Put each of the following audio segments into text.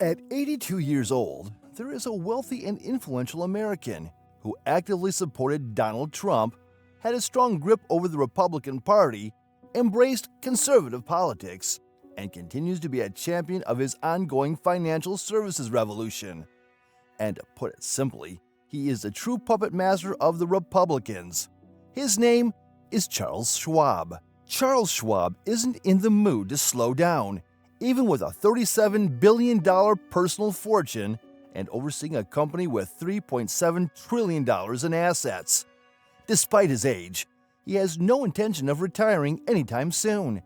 At 82 years old, there is a wealthy and influential American who actively supported Donald Trump, had a strong grip over the Republican Party, embraced conservative politics, and continues to be a champion of his ongoing financial services revolution. And to put it simply, he is the true puppet master of the Republicans. His name is Charles Schwab. Charles Schwab isn't in the mood to slow down, even with a $37 billion personal fortune and overseeing a company with $3.7 trillion in assets. Despite his age, he has no intention of retiring anytime soon.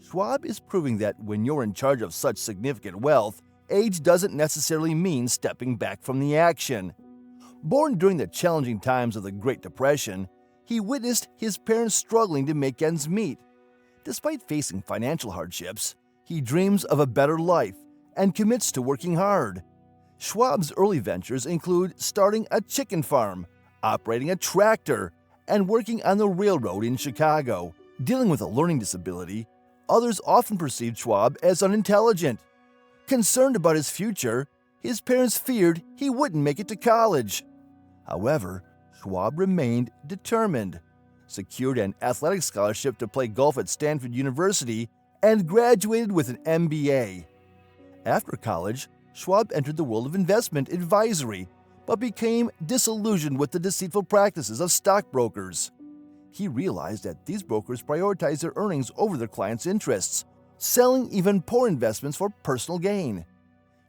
Schwab is proving that when you're in charge of such significant wealth, age doesn't necessarily mean stepping back from the action. Born during the challenging times of the Great Depression, he witnessed his parents struggling to make ends meet. Despite facing financial hardships, he dreams of a better life and commits to working hard. Schwab's early ventures include starting a chicken farm, operating a tractor, and working on the railroad in Chicago. Dealing with a learning disability, others often perceived Schwab as unintelligent. Concerned about his future, his parents feared he wouldn't make it to college. However, Schwab remained determined, secured an athletic scholarship to play golf at Stanford University, and graduated with an MBA. After college, Schwab entered the world of investment advisory, but became disillusioned with the deceitful practices of stockbrokers. He realized that these brokers prioritize their earnings over their clients' interests, selling even poor investments for personal gain.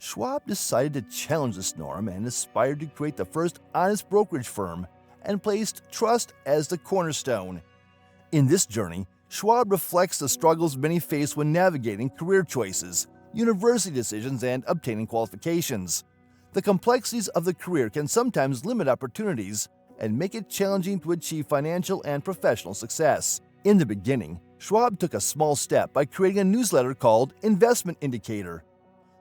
Schwab decided to challenge this norm and aspired to create the first honest brokerage firm, and placed trust as the cornerstone. In this journey, Schwab reflects the struggles many face when navigating career choices, university decisions, and obtaining qualifications. The complexities of the career can sometimes limit opportunities and make it challenging to achieve financial and professional success. In the beginning, Schwab took a small step by creating a newsletter called Investment Indicator.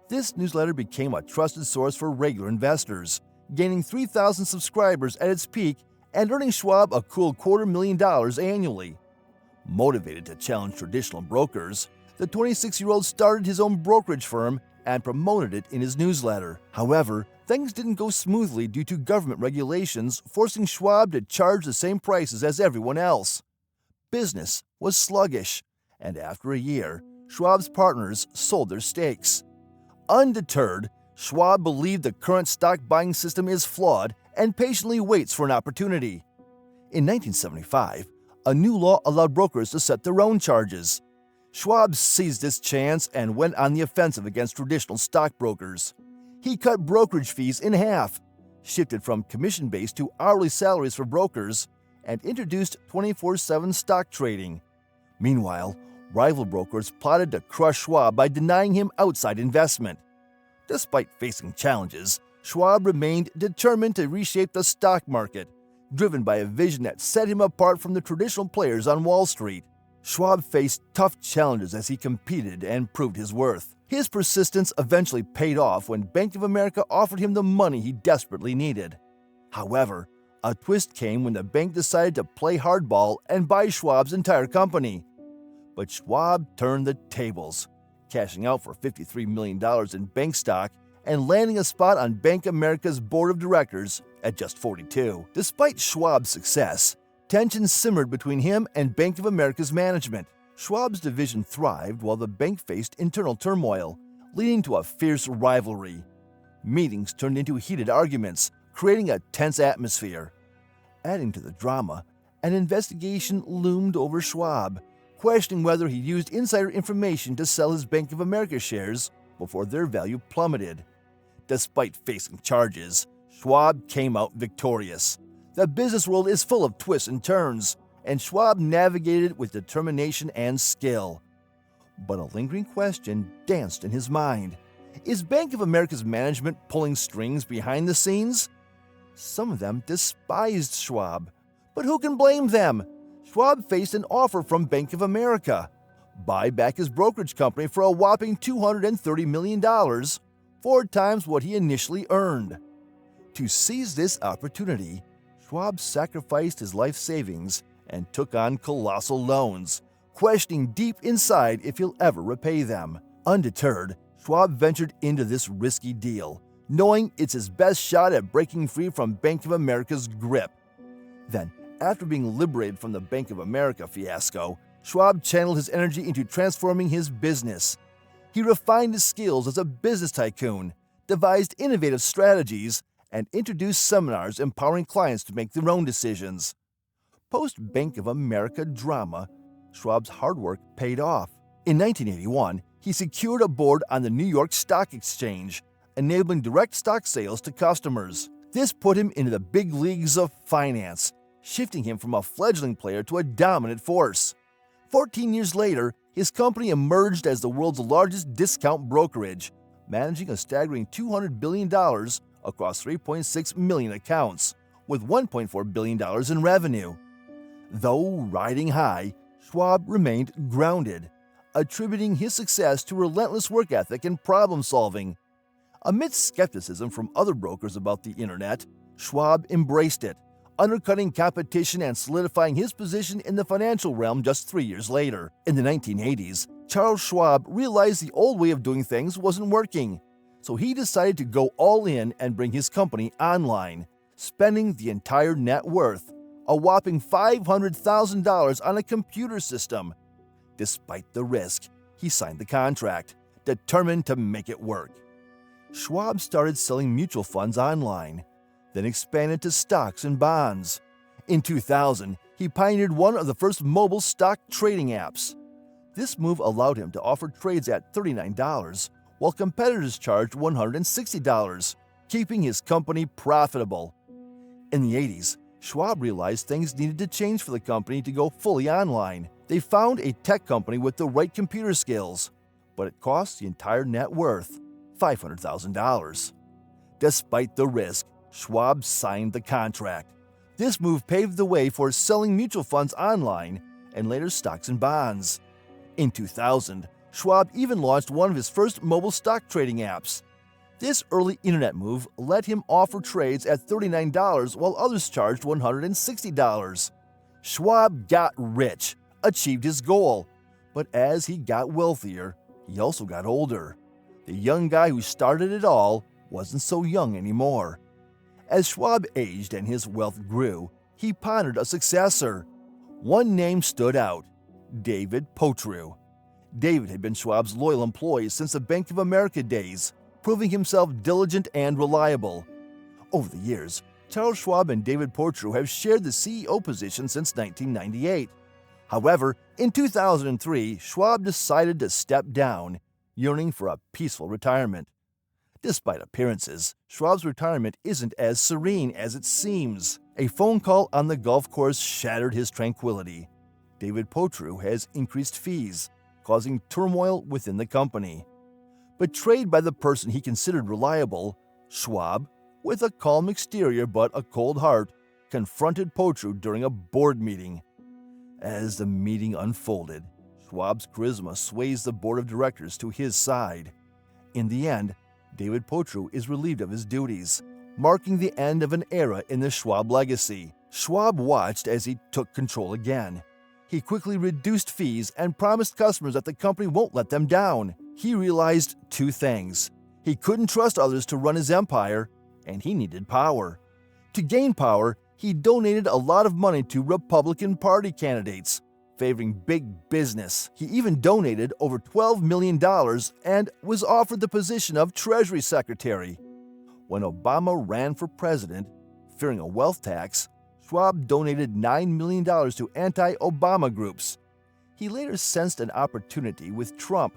This newsletter became a trusted source for regular investors, gaining 3,000 subscribers at its peak and earning Schwab a cool $250,000 annually. Motivated to challenge traditional brokers, the 26-year-old started his own brokerage firm and promoted it in his newsletter. However, things didn't go smoothly due to government regulations forcing Schwab to charge the same prices as everyone else. Business was sluggish, and after a year, Schwab's partners sold their stakes. Undeterred, Schwab believed the current stock buying system is flawed and patiently waits for an opportunity. In 1975, a new law allowed brokers to set their own charges. Schwab seized this chance and went on the offensive against traditional stockbrokers. He cut brokerage fees in half, shifted from commission-based to hourly salaries for brokers, and introduced 24/7 stock trading. Meanwhile, rival brokers plotted to crush Schwab by denying him outside investment. Despite facing challenges, Schwab remained determined to reshape the stock market, driven by a vision that set him apart from the traditional players on Wall Street. Schwab faced tough challenges as he competed and proved his worth. His persistence eventually paid off when Bank of America offered him the money he desperately needed. However, a twist came when the bank decided to play hardball and buy Schwab's entire company. But Schwab turned the tables, cashing out for $53 million in bank stock and landing a spot on Bank of America's board of directors at just 42. Despite Schwab's success, tensions simmered between him and Bank of America's management. Schwab's division thrived while the bank faced internal turmoil, leading to a fierce rivalry. Meetings turned into heated arguments, creating a tense atmosphere. Adding to the drama, an investigation loomed over Schwab, questioning whether he used insider information to sell his Bank of America shares before their value plummeted. Despite facing charges, Schwab came out victorious. The business world is full of twists and turns, and Schwab navigated with determination and skill. But a lingering question danced in his mind. Is Bank of America's management pulling strings behind the scenes? Some of them despised Schwab, but who can blame them? Schwab faced an offer from Bank of America: buy back his brokerage company for a whopping $230 million, 4 times what he initially earned. To seize this opportunity, Schwab sacrificed his life savings and took on colossal loans, questioning deep inside if he'll ever repay them. Undeterred, Schwab ventured into this risky deal, knowing it's his best shot at breaking free from Bank of America's grip. Then, after being liberated from the Bank of America fiasco, Schwab channeled his energy into transforming his business. He refined his skills as a business tycoon, devised innovative strategies, and introduced seminars empowering clients to make their own decisions. Post-Bank of America drama, Schwab's hard work paid off. In 1981, he secured a board on the New York Stock Exchange, enabling direct stock sales to customers. This put him into the big leagues of finance, shifting him from a fledgling player to a dominant force. 14 years later, his company emerged as the world's largest discount brokerage, managing a staggering $200 billion across 3.6 million accounts, with $1.4 billion in revenue. Though riding high, Schwab remained grounded, attributing his success to relentless work ethic and problem solving. Amidst skepticism from other brokers about the internet, Schwab embraced it, undercutting competition and solidifying his position in the financial realm just 3 years later. In the 1980s, Charles Schwab realized the old way of doing things wasn't working, so he decided to go all in and bring his company online, spending the entire net worth, a whopping $500,000 on a computer system. Despite the risk, he signed the contract, determined to make it work. Schwab started selling mutual funds online, then expanded to stocks and bonds. In 2000, he pioneered one of the first mobile stock trading apps. This move allowed him to offer trades at $39, while competitors charged $160, keeping his company profitable. In the 80s, Schwab realized things needed to change for the company to go fully online. They found a tech company with the right computer skills, but it cost the entire net worth, $500,000. Despite the risk, Schwab signed the contract. This move paved the way for selling mutual funds online and later stocks and bonds. In 2000, Schwab even launched one of his first mobile stock trading apps. This early internet move let him offer trades at $39 while others charged $160. Schwab got rich, achieved his goal, but as he got wealthier, he also got older. The young guy who started it all wasn't so young anymore. As Schwab aged and his wealth grew, he pondered a successor. One name stood out: David Potru. David had been Schwab's loyal employee since the Bank of America days, proving himself diligent and reliable. Over the years, Charles Schwab and David Potru have shared the CEO position since 1998. However, in 2003, Schwab decided to step down, yearning for a peaceful retirement. Despite appearances, Schwab's retirement isn't as serene as it seems. A phone call on the golf course shattered his tranquility. David Potru has increased fees, causing turmoil within the company. Betrayed by the person he considered reliable, Schwab, with a calm exterior but a cold heart, confronted Potru during a board meeting. As the meeting unfolded, Schwab's charisma sways the board of directors to his side. In the end, David Potru is relieved of his duties, marking the end of an era in the Schwab legacy. Schwab watched as he took control again. He quickly reduced fees and promised customers that the company won't let them down. He realized two things: he couldn't trust others to run his empire, and he needed power. To gain power, he donated a lot of money to Republican Party candidates, favoring big business. He even donated over $12 million and was offered the position of Treasury Secretary. When Obama ran for president, fearing a wealth tax, Schwab donated $9 million to anti-Obama groups. He later sensed an opportunity with Trump,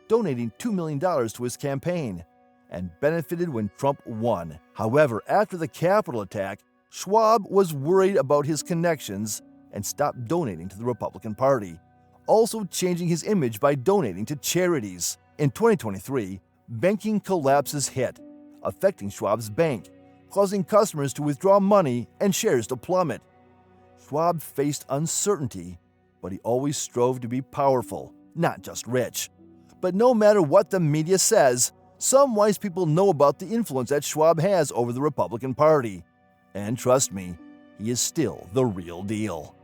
donating $2 million to his campaign, and benefited when Trump won. However, after the Capitol attack, Schwab was worried about his connections and stopped donating to the Republican Party, also changing his image by donating to charities. In 2023, banking collapses hit, affecting Schwab's bank, causing customers to withdraw money and shares to plummet. Schwab faced uncertainty, but he always strove to be powerful, not just rich. But no matter what the media says, some wise people know about the influence that Schwab has over the Republican Party. And trust me, he is still the real deal.